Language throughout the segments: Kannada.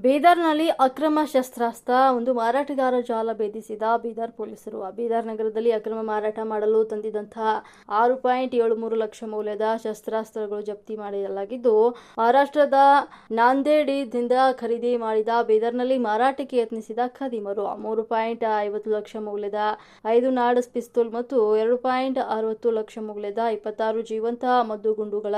ಬೀದರ್ನಲ್ಲಿ ಅಕ್ರಮ ಶಸ್ತ್ರಾಸ್ತ್ರ ಒಂದು ಮಾರಾಟಗಾರ ಜಾಲ ಭೇದಿಸಿದ ಬೀದರ್ ಪೊಲೀಸರು. ಬೀದರ್ ನಗರದಲ್ಲಿ ಅಕ್ರಮ ಮಾರಾಟ ಮಾಡಲು ತಂದಿದ್ದಂತಹ 6.73 ಲಕ್ಷ ಮೌಲ್ಯದ ಶಸ್ತ್ರಾಸ್ತ್ರಗಳು ಜಪ್ತಿ ಮಾಡಲಾಗಿದ್ದು, ಮಹಾರಾಷ್ಟ್ರದ ನಾಂದೇಡ್ದಿಂದ ಖರೀದಿ ಮಾಡಿದ ಬೀದರ್ನಲ್ಲಿ ಮಾರಾಟಕ್ಕೆ ಯತ್ನಿಸಿದ ಖದೀಮರು 3.50 ಲಕ್ಷ ಮೌಲ್ಯದ 5 ನಾಡ ಪಿಸ್ತೂಲ್ ಮತ್ತು 2.60 ಲಕ್ಷ ಮೌಲ್ಯದ 26 ಜೀವಂತ ಮದ್ದುಗುಂಡುಗಳ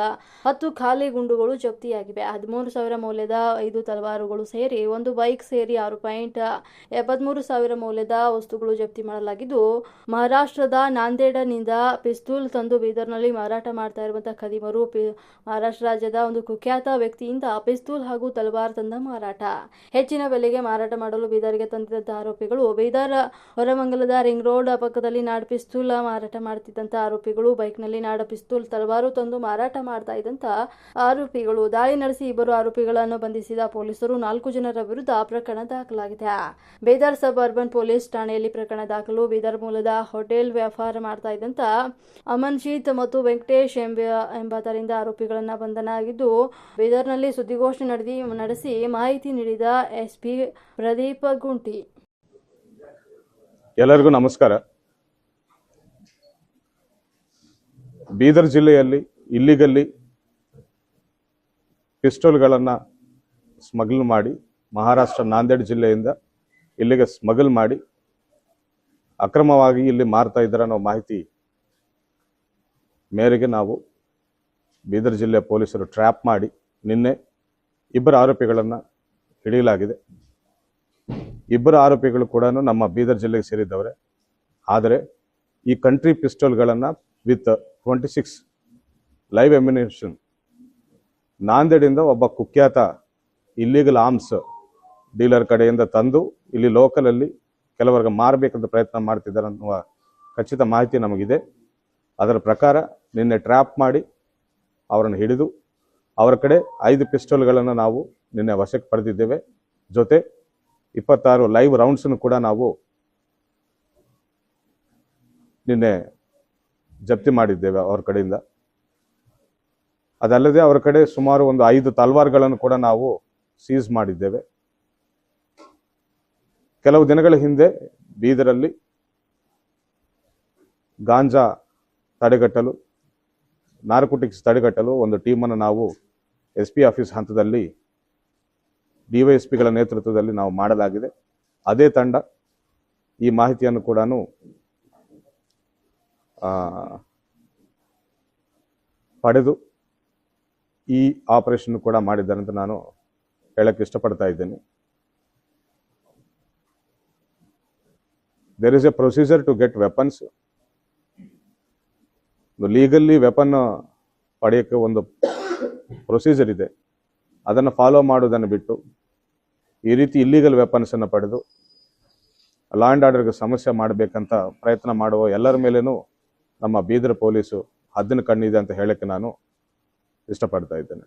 10 ಖಾಲಿ ಗುಂಡುಗಳು ಜಪ್ತಿಯಾಗಿವೆ. 13,000 ಮೌಲ್ಯದ 5 ತಲವಾರುಗಳು ಸೇರಿ ಒಂದು ಬೈಕ್ ಸೇರಿ 6.73 ಮೌಲ್ಯದ ವಸ್ತುಗಳು ಜಪ್ತಿ ಮಾಡಲಾಗಿದ್ದು, ಮಹಾರಾಷ್ಟ್ರದ ನಾಂದೇಡ್ನಿಂದ ಪಿಸ್ತೂಲ್ ತಂದು ಬೀದರ್ನಲ್ಲಿ ಮಾರಾಟ ಮಾಡ್ತಾ ಇರುವಂತಹ ಖದೀಮರು ಮಹಾರಾಷ್ಟ್ರ ರಾಜ್ಯದ ಒಂದು ಕುಖ್ಯಾತ ವ್ಯಕ್ತಿಯಿಂದ ಪಿಸ್ತೂಲ್ ಹಾಗೂ ತಲವಾರ್ ತಂದ ಮಾರಾಟ. ಹೆಚ್ಚಿನ ಬೆಲೆಗೆ ಮಾರಾಟ ಮಾಡಲು ಬೀದರ್ಗೆ ತಂದಿದ್ದಂತಹ ಆರೋಪಿಗಳು ಬೀದರ್ ಹೊರಮಂಗಲದ ರಿಂಗ್ ರೋಡ್ ಪಕ್ಕದಲ್ಲಿ ನಾಡ ಪಿಸ್ತೂಲ್ ಮಾರಾಟ ಮಾಡುತ್ತಿದ್ದಂತಹ ಆರೋಪಿಗಳು ಬೈಕ್ನಲ್ಲಿ ನಾಡ ಪಿಸ್ತೂಲ್ ತಲವಾರು ತಂದು ಮಾರಾಟ ಮಾಡ್ತಾ ಇದ್ದಂತ ಆರೋಪಿಗಳು ದಾಳಿ ನಡೆಸಿ ಇಬ್ಬರು ಆರೋಪಿಗಳನ್ನು ಬಂಧಿಸಿದ ಪೊಲೀಸರು 4 ಜನರ ವಿರುದ್ಧ ಪ್ರಕರಣ ದಾಖಲಾಗಿದೆ. ಬೀದರ್ ಸಬ್ ಅರ್ಬನ್ ಪೊಲೀಸ್ ಠಾಣೆಯಲ್ಲಿ ಪ್ರಕರಣ ದಾಖಲು. ಬೀದರ್ ಮೂಲದ ಹೋಟೆಲ್ ವ್ಯಾಪಾರ ಮಾಡ್ತಾ ಇದ್ದಂತ ಅಮನ್ಜೀತ್ ಮತ್ತು ವೆಂಕಟೇಶ್ ಎಂಬಾತರಿಂದ ಆರೋಪಿಗಳನ್ನ ಬಂಧನ ಆಗಿದ್ದು, ಬೀದರ್ನಲ್ಲಿ ಸುದ್ದಿಗೋಷ್ಠಿ ನಡೆಸಿ ಮಾಹಿತಿ ನೀಡಿದ ಎಸ್ಪಿ ಪ್ರದೀಪ್ ಗುಂಟಿ. ಎಲ್ಲರಿಗೂ ನಮಸ್ಕಾರ. ಬೀದರ್ ಜಿಲ್ಲೆಯಲ್ಲಿ ಇಲ್ಲಿಗಲ್ಲಿ ಪಿಸ್ಟೋಲ್ಗಳನ್ನು ಸ್ಮಗಲ್ ಮಾಡಿ ಮಹಾರಾಷ್ಟ್ರ ನಾಂದೇಡ್ ಜಿಲ್ಲೆಯಿಂದ ಇಲ್ಲಿಗೆ ಸ್ಮಗಲ್ ಮಾಡಿ ಅಕ್ರಮವಾಗಿ ಇಲ್ಲಿ ಮಾರ್ತಾ ಇದ್ದಾರೆ ಅನ್ನೋ ಮಾಹಿತಿ ಮೇರೆಗೆ ನಾವು ಬೀದರ್ ಜಿಲ್ಲೆ ಪೊಲೀಸರು ಟ್ರ್ಯಾಪ್ ಮಾಡಿ ನಿನ್ನೆ ಇಬ್ಬರು ಆರೋಪಿಗಳನ್ನು ಹಿಡಿಯಲಾಗಿದೆ. ಇಬ್ಬರು ಆರೋಪಿಗಳು ಕೂಡ ನಮ್ಮ ಬೀದರ್ ಜಿಲ್ಲೆಗೆ ಸೇರಿದ್ದವರೇ. ಆದರೆ ಈ ಕಂಟ್ರಿ ಪಿಸ್ಟೋಲ್ಗಳನ್ನು ವಿತ್ 26 ಲೈವ್ ಅಮ್ಯುನಿಷನ್ ನಾಂದೇಡಿಂದ ಒಬ್ಬ ಕುಖ್ಯಾತ ಇಲ್ಲಿಗಲ್ ಆರ್ಮ್ಸ್ ಡೀಲರ್ ಕಡೆಯಿಂದ ತಂದು ಇಲ್ಲಿ ಲೋಕಲಲ್ಲಿ ಕೆಲವರಿಗೆ ಮಾರಬೇಕಂತ ಪ್ರಯತ್ನ ಮಾಡ್ತಿದ್ದಾರೆ ಅನ್ನುವ ಖಚಿತ ಮಾಹಿತಿ ನಮಗಿದೆ. ಅದರ ಪ್ರಕಾರ ನಿನ್ನೆ ಟ್ರ್ಯಾಪ್ ಮಾಡಿ ಅವರನ್ನು ಹಿಡಿದು ಅವರ ಕಡೆ 5 ಪಿಸ್ಟೋಲ್ಗಳನ್ನು ನಾವು ನಿನ್ನೆ ವಶಕ್ಕೆ ಪಡೆದಿದ್ದೇವೆ. ಜೊತೆ 26 ಲೈವ್ ರೌಂಡ್ಸನ್ನು ಕೂಡ ನಾವು ನಿನ್ನೆ ಜಪ್ತಿ ಮಾಡಿದ್ದೇವೆ ಅವರ ಕಡೆಯಿಂದ. ಅದಲ್ಲದೆ ಅವರ ಕಡೆ ಸುಮಾರು ಒಂದು 5 ತಲ್ವಾರ್ಗಳನ್ನು ಕೂಡ ನಾವು ಸೀಸ್ ಮಾಡಿದ್ದೇವೆ. ಕೆಲವು ದಿನಗಳ ಹಿಂದೆ ಬೀದರಲ್ಲಿ ಗಾಂಜಾ ತಡೆಗಟ್ಟಲು, ನಾರ್ಕೋಟಿಕ್ಸ್ ತಡೆಗಟ್ಟಲು ಒಂದು ಟೀಮನ್ನು ನಾವು SP ಆಫೀಸ್ ಹಂತದಲ್ಲಿ DYSPಗಳ ನೇತೃತ್ವದಲ್ಲಿ ನಾವು ಮಾಡಲಾಗಿದೆ. ಅದೇ ತಂಡ ಈ ಮಾಹಿತಿಯನ್ನು ಕೂಡ ಪಡೆದು ಈ ಆಪರೇಷನ್ ಕೂಡ ಮಾಡಿದ್ದಾರೆ ಅಂತ ನಾನು ಹೇಳಕ್ಕೆ ಇಷ್ಟಪಡ್ತಾ ಇದ್ದೇನೆ. There is a procedure to get weapons. Legally weapon ಪಡೆಯೋಕ್ಕೆ ಒಂದು ಪ್ರೊಸೀಜರ್ ಇದೆ. ಅದನ್ನು ಫಾಲೋ ಮಾಡೋದನ್ನು ಬಿಟ್ಟು ಈ ರೀತಿ ಇಲ್ಲೀಗಲ್ ವೆಪನ್ಸನ್ನು ಪಡೆದು ಲಾ ಆ್ಯಂಡ್ ಆರ್ಡರ್ಗೆ ಸಮಸ್ಯೆ ಮಾಡಬೇಕಂತ ಪ್ರಯತ್ನ ಮಾಡುವ ಎಲ್ಲರ ಮೇಲೇನೂ ನಮ್ಮ ಬೀದರ್ ಪೊಲೀಸು ಹದ್ದಿನ ಕಣ್ಣಿದೆ ಅಂತ ಹೇಳಕ್ಕೆ ನಾನು ಇಷ್ಟಪಡ್ತಾ ಇದ್ದೇನೆ.